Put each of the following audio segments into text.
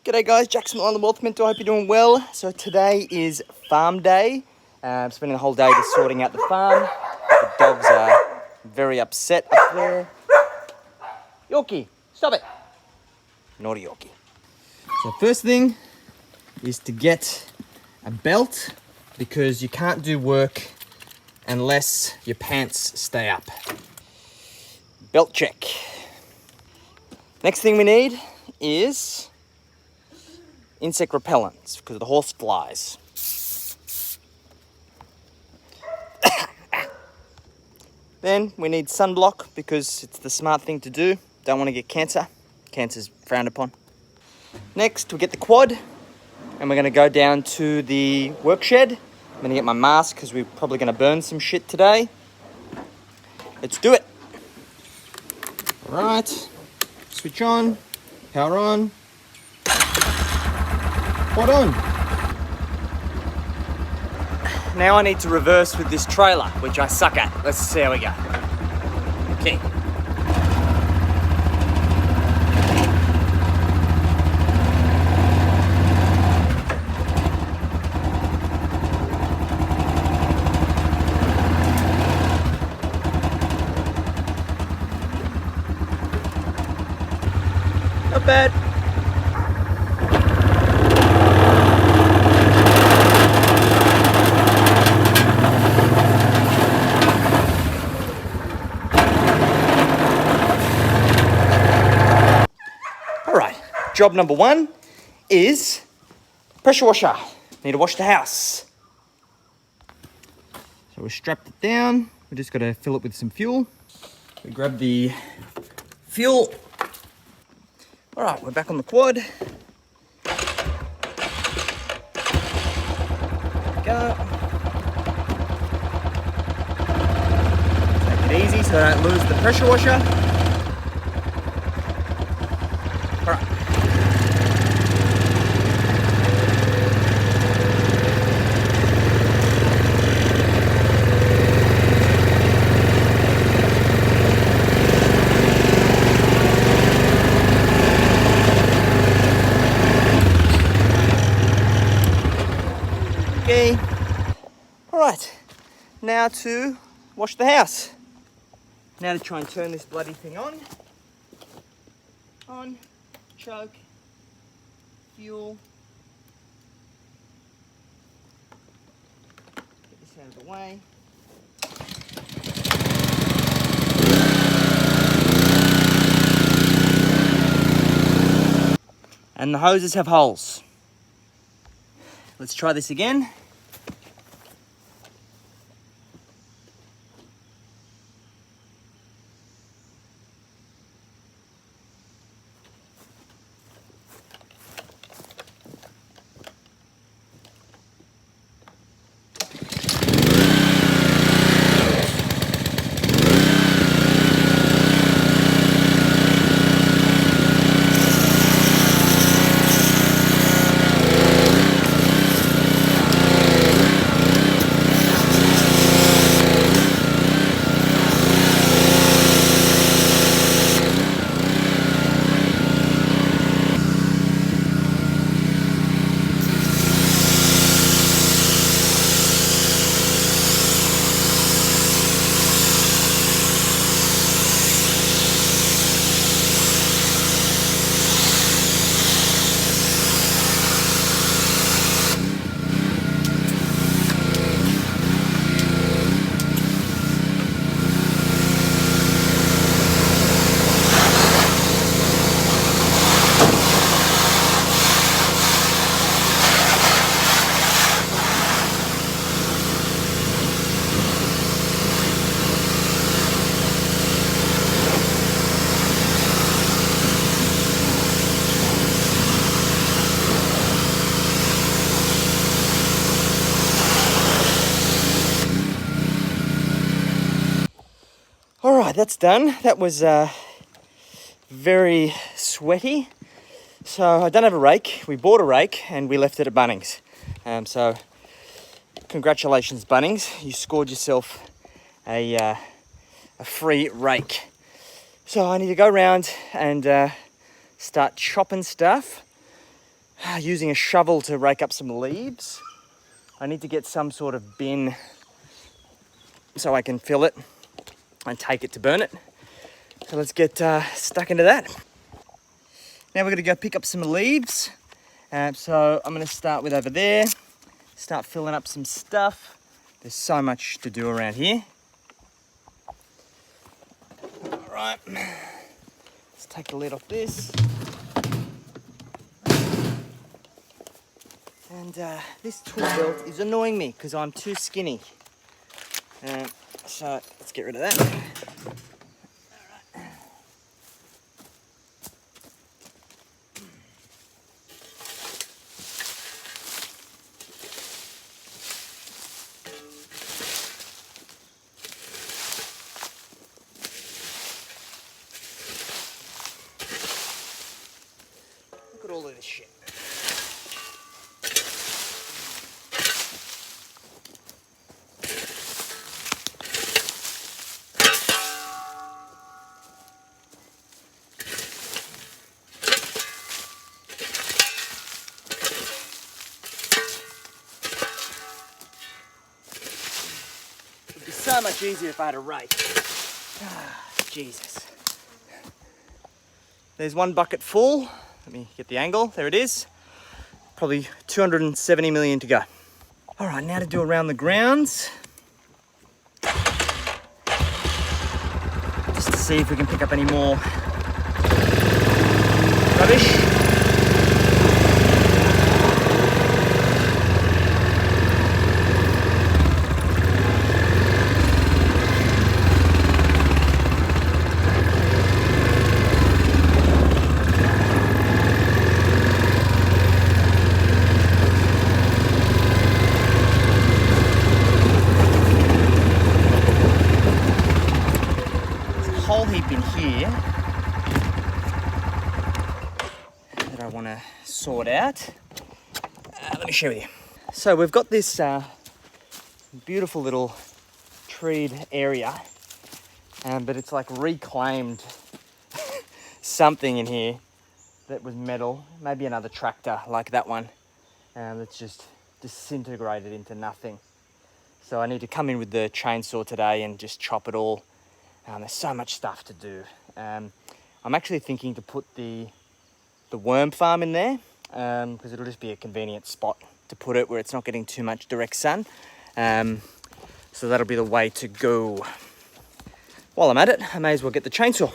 G'day guys, Jackson on the Wealth Mentor. I hope you're doing well. So today is farm day. I'm spending the whole day just sorting out the farm. The dogs are very upset up there. Yorkie, stop it. Naughty Yorkie. So first thing is to get a belt because you can't do work unless your pants stay up. Belt check. Next thing we need is insect repellents because of the horse flies. Then we need sunblock because it's the smart thing to do. Don't want to get cancer. Cancer's frowned upon. Next, we get the quad and we're going to go down to the work shed. I'm going to get my mask because we're probably going to burn some shit today. Let's do it. All right. Switch on, power on, quad on. Now I need to reverse with this trailer, which I suck at. Let's see how we go. Okay. Not bad. All right, job number one is pressure washer. Need to wash the house. So we strapped it down. We just got to fill it with some fuel. We grab the fuel. All right, we're back on the quad. There we go. Take it easy so I don't lose the pressure washer. All right. Okay. All right, now to wash the house. Now to try and turn this bloody thing on. On, choke, fuel. Get this out of the way. And the hoses have holes. Let's try this again. All right, that's done. That was very sweaty. So I don't have a rake. We bought a rake and we left it at Bunnings. So congratulations, Bunnings. You scored yourself a free rake. So I need to go around and start chopping stuff. using a shovel to rake up some leaves. I need to get some sort of bin so I can fill it and take it to burn it. So let's get stuck into that. Now we're gonna go pick up some leaves. So I'm gonna start with over there, start filling up some stuff. There's so much to do around here. All right, let's take the lid off this. And this tool belt is annoying me because I'm too skinny. So let's get rid of that. Look at all of this shit. It'd be so much easier if I had a rake. Jesus. There's one bucket full. Let me get the angle. There it is. Probably 270 million to go. All right, now to do around the grounds. Just to see if we can pick up any more rubbish. Whole heap in here that I want to sort out. Let me share with you. So we've got this beautiful little treed area, but it's like reclaimed something in here that was metal, maybe another tractor like that one, that's just disintegrated into nothing. So I need to come in with the chainsaw today and just chop it all. There's so much stuff to do. I'm actually thinking to put the worm farm in there because it'll just be a convenient spot to put it where it's not getting too much direct sun. So that'll be the way to go. While I'm at it, I may as well get the chainsaw.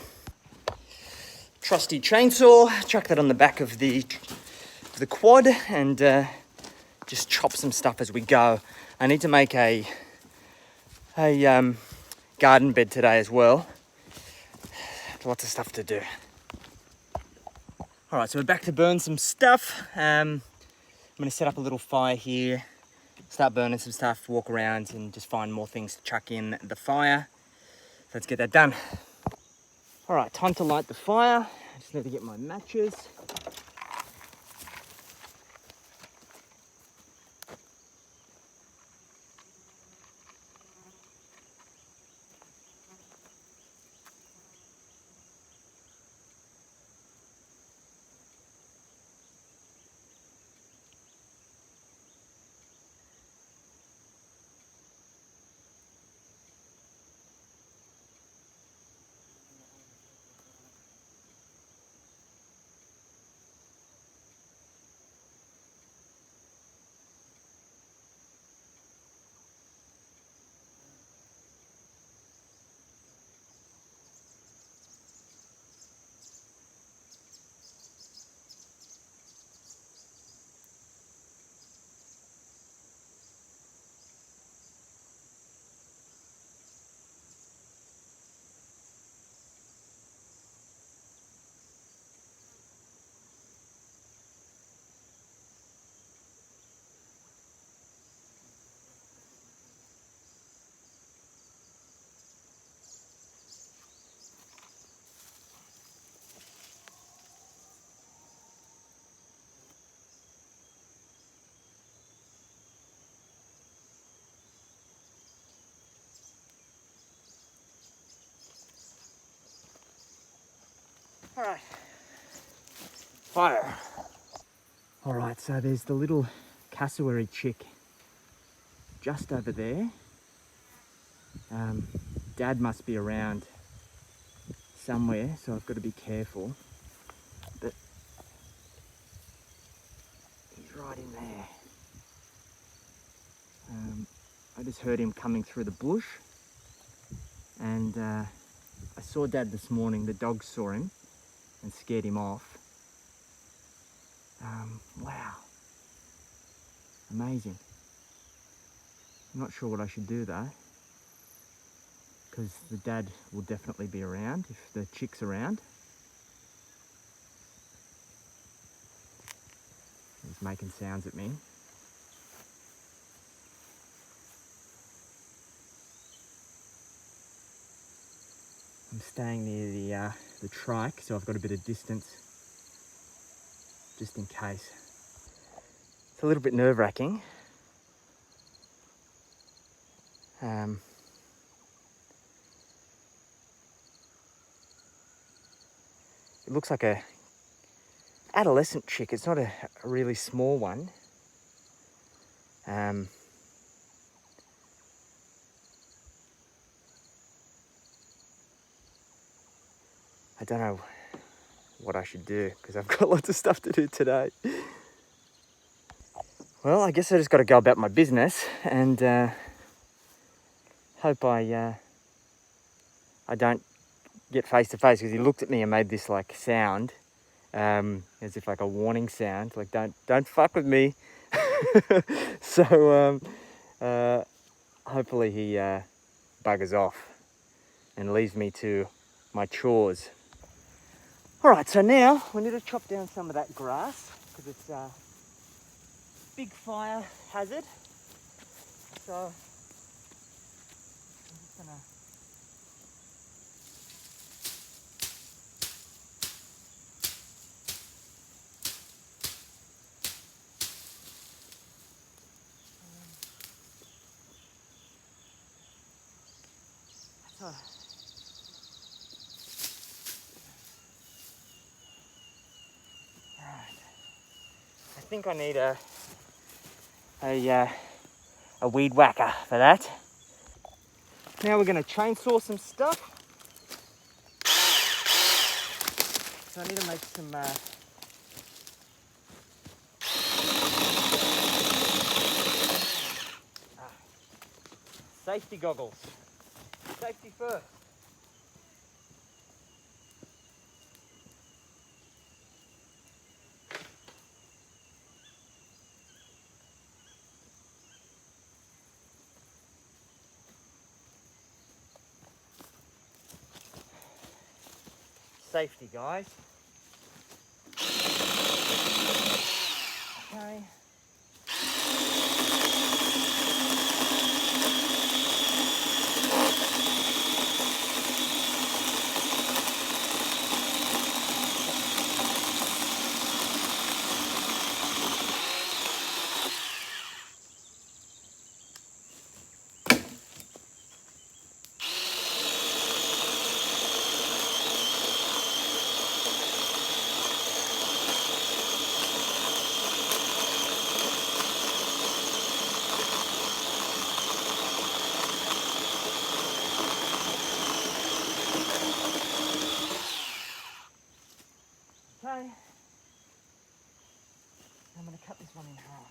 Trusty chainsaw, chuck that on the back of the quad and just chop some stuff as we go. I need to make a garden bed today as well. Lots of stuff to do. All right, so we're back to burn some stuff. I'm gonna set up a little fire here, start burning some stuff, walk around and just find more things to chuck in the fire. Let's get that done. All right, time to light the fire. I just need to get my matches. All right, fire. All right, so there's the little cassowary chick just over there. Dad must be around somewhere, so I've got to be careful. But he's right in there. I just heard him coming through the bush, and I saw Dad this morning. The dogs saw him and scared him off. Wow, amazing. I'm not sure what I should do though, because the dad will definitely be around if the chick's around. He's making sounds at me. I'm staying near the trike, so I've got a bit of distance just in case. It's a little bit nerve-wracking. It looks like a adolescent chick. It's not a really small one. I don't know what I should do because I've got lots of stuff to do today. Well, I guess I just got to go about my business and hope I don't get face to face, because he looked at me and made this like sound, as if like a warning sound, like don't fuck with me. So hopefully he buggers off and leaves me to my chores. All right, so now we need to chop down some of that grass because it's a big fire hazard. So I'm just gonna I think I need a weed whacker for that. Now we're going to chainsaw some stuff. So I need to make some safety goggles. Safety first. Safety, guys. Okay. Okay, I'm going to cut this one in half.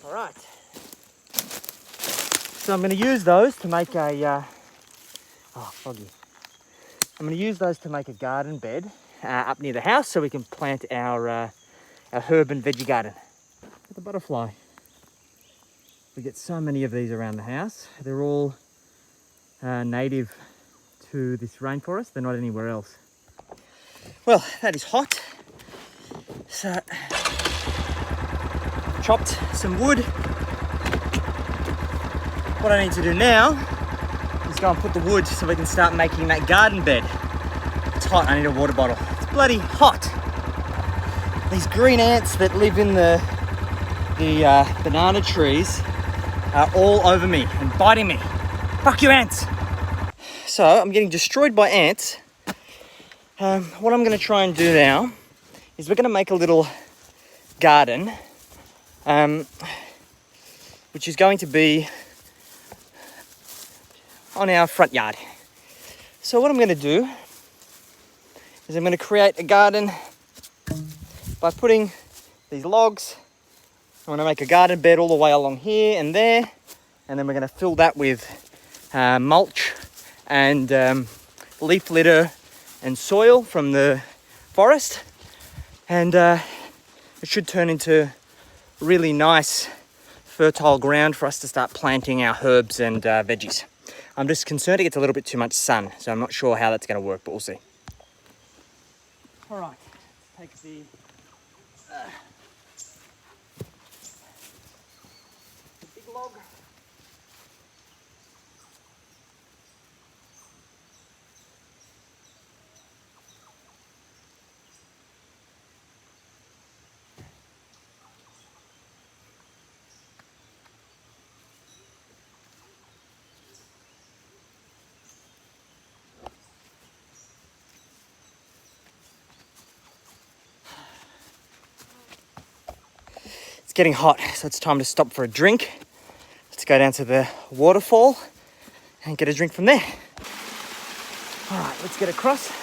All right. So I'm going to use those to make a, foggy. I'm going to use those to make a garden bed up near the house so we can plant our herb and veggie garden. Look at the butterfly. We get so many of these around the house. They're all native to this rainforest. They're not anywhere else. Well, that is hot. So, chopped some wood. What I need to do now Let's go and put the wood so we can start making that garden bed. It's hot, I need a water bottle. It's bloody hot. These green ants that live in the banana trees are all over me and biting me. Fuck you, ants. So I'm getting destroyed by ants. What I'm gonna try and do now is we're gonna make a little garden, which is going to be on our front yard. So what I'm gonna do is I'm gonna create a garden by putting these logs. I'm gonna make a garden bed all the way along here and there, and then we're gonna fill that with mulch and leaf litter and soil from the forest, and it should turn into really nice fertile ground for us to start planting our herbs and veggies. I'm just concerned it gets a little bit too much sun, so I'm not sure how that's going to work, but we'll see. All right, take the big log. It's getting hot, so it's time to stop for a drink. Let's go down to the waterfall and get a drink from there. All right, let's get across.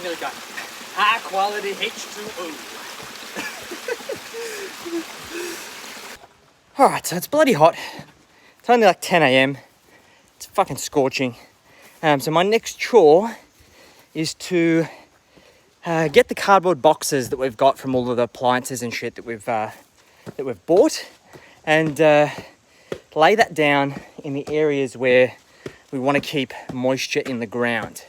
Nearly done. High quality H2O. Alright, so it's bloody hot. It's only like 10 AM. It's fucking scorching. So my next chore is to get the cardboard boxes that we've got from all of the appliances and shit that we've bought, and lay that down in the areas where we want to keep moisture in the ground.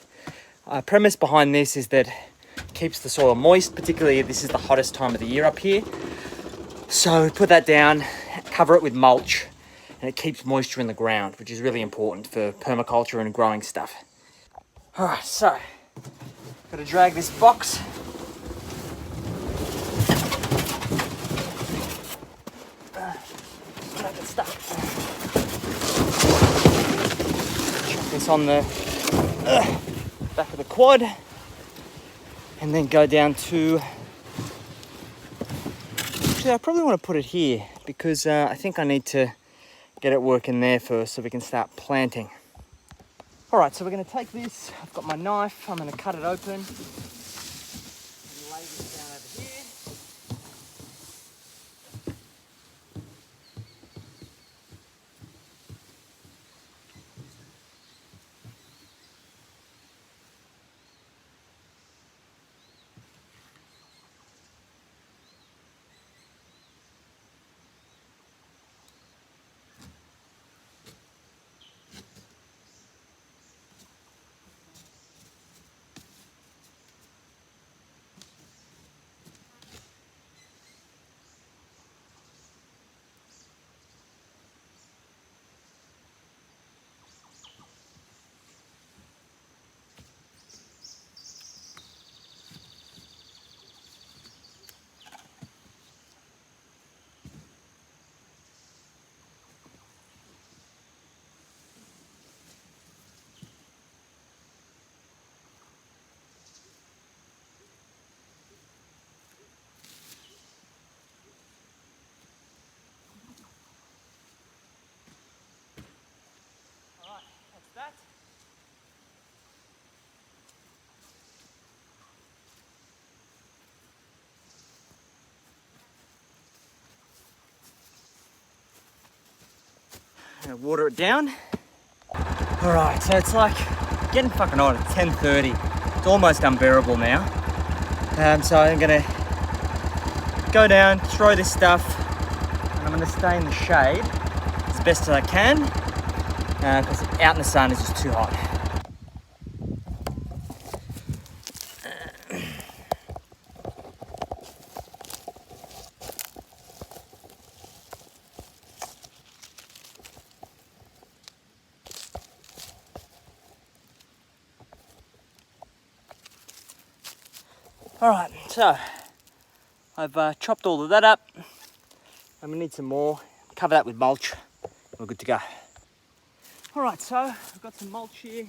Premise behind this is that it keeps the soil moist, particularly if this is the hottest time of the year up here. So put that down, cover it with mulch, and it keeps moisture in the ground, which is really important for permaculture and growing stuff. All right, so got to drag this box. Make it stuck. Chuck this on the back of the quad, and then go down to, actually I probably want to put it here because I think I need to get it working there first so we can start planting. All right, so we're going to take this, I've got my knife, I'm going to cut it open and lay this down over here. That. And water it down. All right, so it's like getting fucking hot. It's 10:30. It's almost unbearable now. So I'm gonna go down, throw this stuff, and I'm gonna stay in the shade as best as I can, because out in the sun is just too hot. Alright, so I've chopped all of that up, and we need some more. Cover that with mulch, we're good to go. Alright, so I've got some mulch here.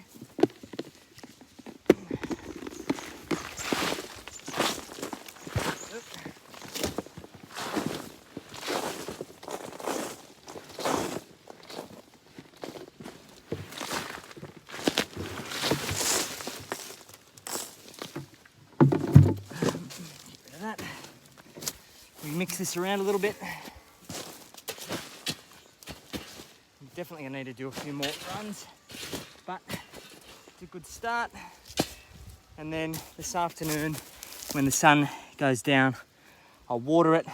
We mix this around a little bit. I'm definitely gonna need to do a few more runs, but it's a good start. And then this afternoon, when the sun goes down, I'll water it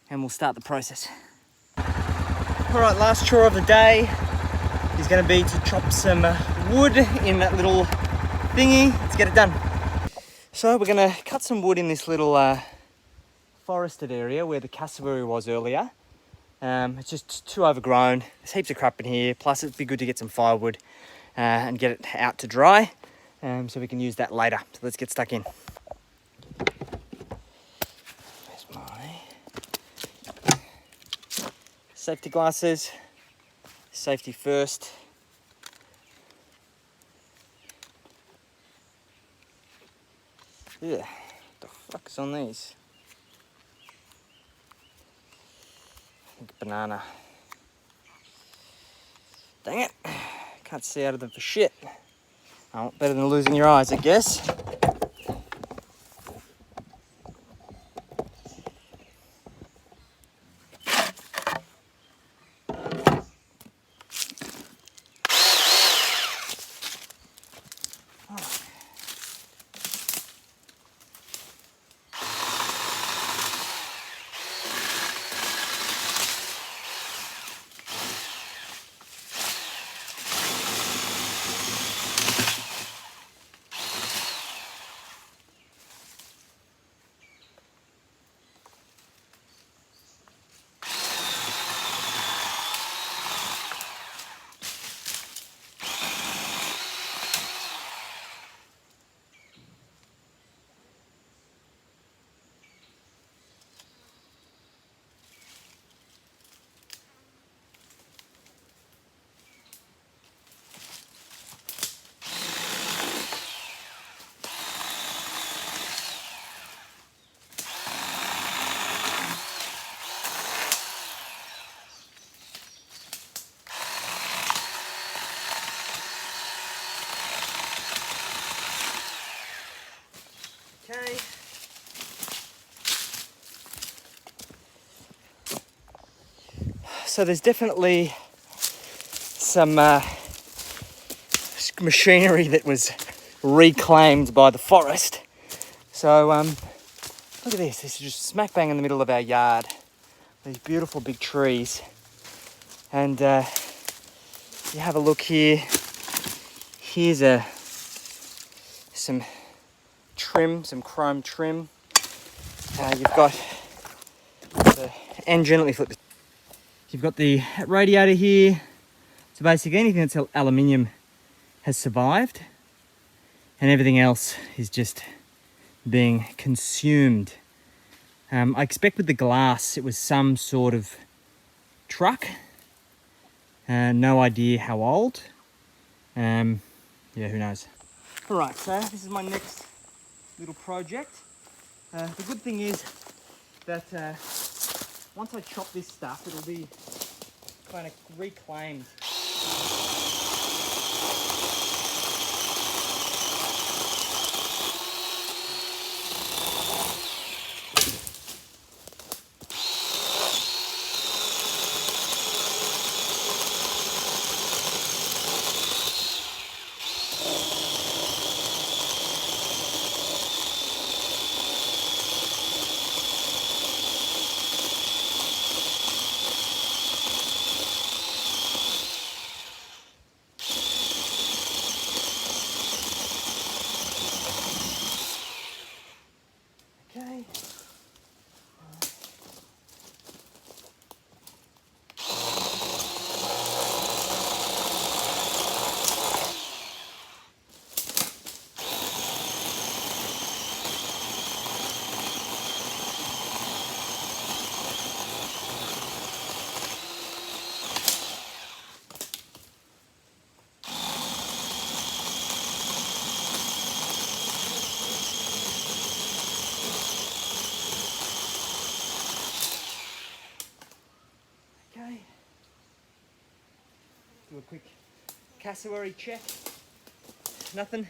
and we'll start the process. All right, last chore of the day is gonna be to chop some wood in that little thingy. Let's get it done. So we're gonna cut some wood in this little forested area where the cassowary was earlier. It's just too overgrown. There's heaps of crap in here. Plus it'd be good to get some firewood and get it out to dry, so we can use that later. So let's get stuck in. There's my safety glasses. Safety first. Yeah, what the fuck is on these? I think banana. Dang it. Can't see out of them for shit. Oh, better than losing your eyes, I guess. Okay. So there's definitely some machinery that was reclaimed by the forest. So look at this. This is just smack bang in the middle of our yard. These beautiful big trees. And you have a look here. Here's some trim, some chrome trim. You've got the engine. Let me flip this. You've got the radiator here. So basically anything that's aluminium has survived, and everything else is just being consumed. I expect with the glass it was some sort of truck. No idea how old. Yeah, who knows. Alright, so this is my next little project. The good thing is that once I chop this stuff, it'll be kind of reclaimed. cassowary check. Nothing.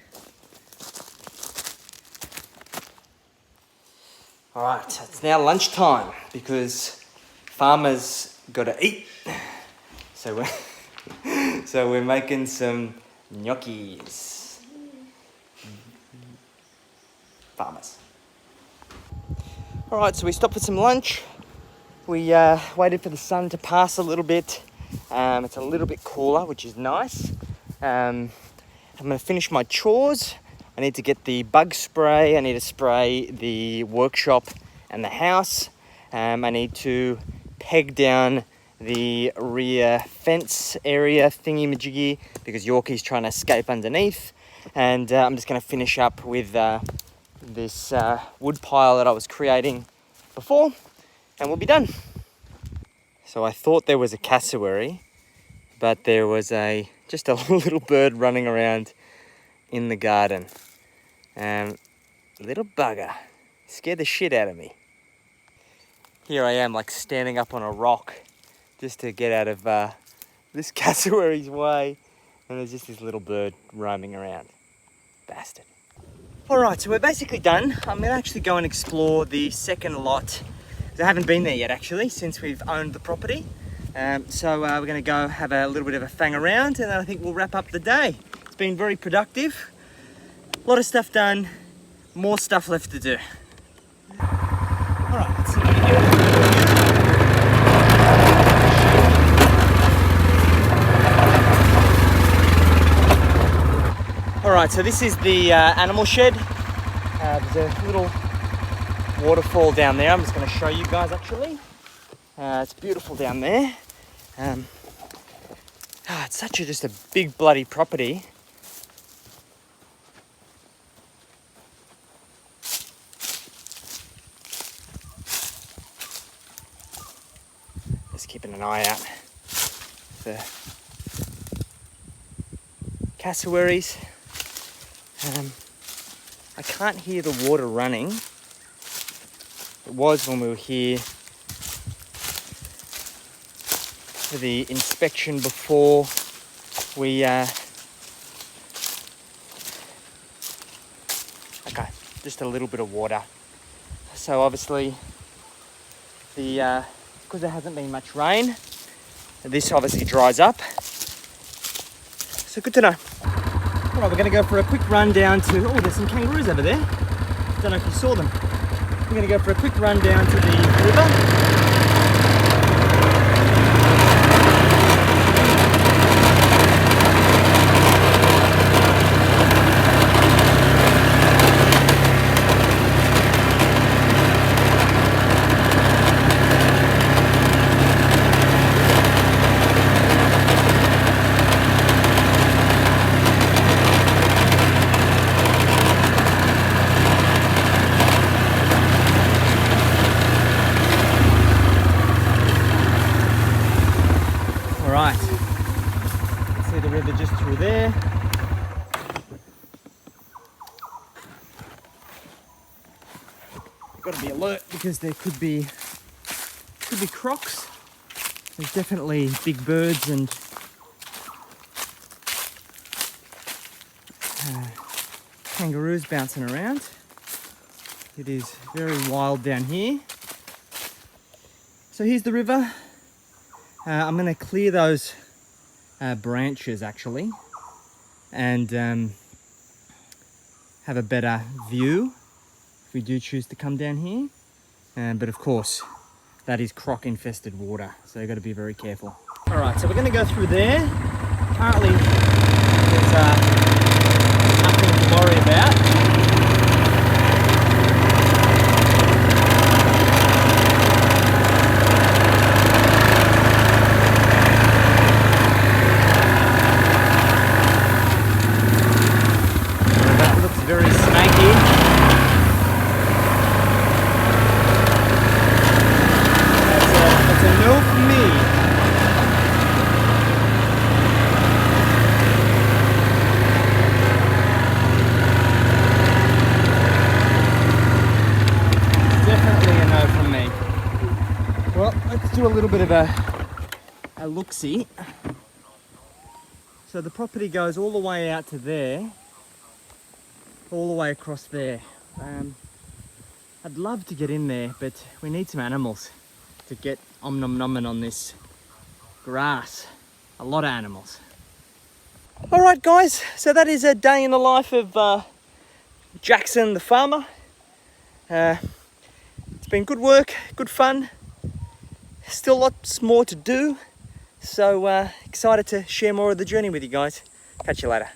Alright, so it's now lunchtime because farmers gotta eat. So we're making some gnocchis. Farmers. Alright, so we stopped for some lunch. We waited for the sun to pass a little bit. It's a little bit cooler, which is nice. I'm gonna finish my chores. I need to get the bug spray. I need to spray the workshop and the house. I need to peg down the rear fence area thingy-majiggy because Yorkie's trying to escape underneath. And I'm just going to finish up with this wood pile that I was creating before, and we'll be done. So I thought there was a cassowary, but there was just a little bird running around in the garden. Little bugger. Scared the shit out of me. Here I am, like standing up on a rock just to get out of this cassowary's way. And there's just this little bird roaming around. Bastard. Alright, so we're basically done. I'm going to actually go and explore the second lot. I haven't been there yet actually, since we've owned the property. So we're going to go have a little bit of a fang around, and then I think we'll wrap up the day. It's been very productive. A lot of stuff done, more stuff left to do. Alright, let's see what we get. Alright, so this is the animal shed. There's a little waterfall down there. I'm just going to show you guys actually. It's beautiful down there. It's such just a big bloody property. Just keeping an eye out for cassowaries. I can't hear the water running. It was when we were here for the inspection before we okay, just a little bit of water. So obviously because there hasn't been much rain, this obviously dries up. So good to know. Alright, we're going to go for a quick run down to... Oh, there's some kangaroos over there. Don't know if you saw them. We're going to go for a quick run down to the river. See the river just through there. You've got to be alert because there could be crocs. There's definitely big birds and kangaroos bouncing around. It is very wild down here. So here's the river. I'm going to clear those branches actually and have a better view if we do choose to come down here. But of course, that is croc infested water, so you've got to be very careful. All right, so we're going to go through there. Currently, there's nothing to worry about. Very snaky. That's a no for me. Definitely a no from me. Well, let's do a little bit of a look-see. So the property goes all the way out to there, all the way across there. I'd love to get in there, but we need some animals to get om-nom-nomming on this grass. A lot of animals. All right, guys, so that is a day in the life of Jackson the farmer. It's been good work, good fun. Still lots more to do. So excited to share more of the journey with you guys. Catch you later.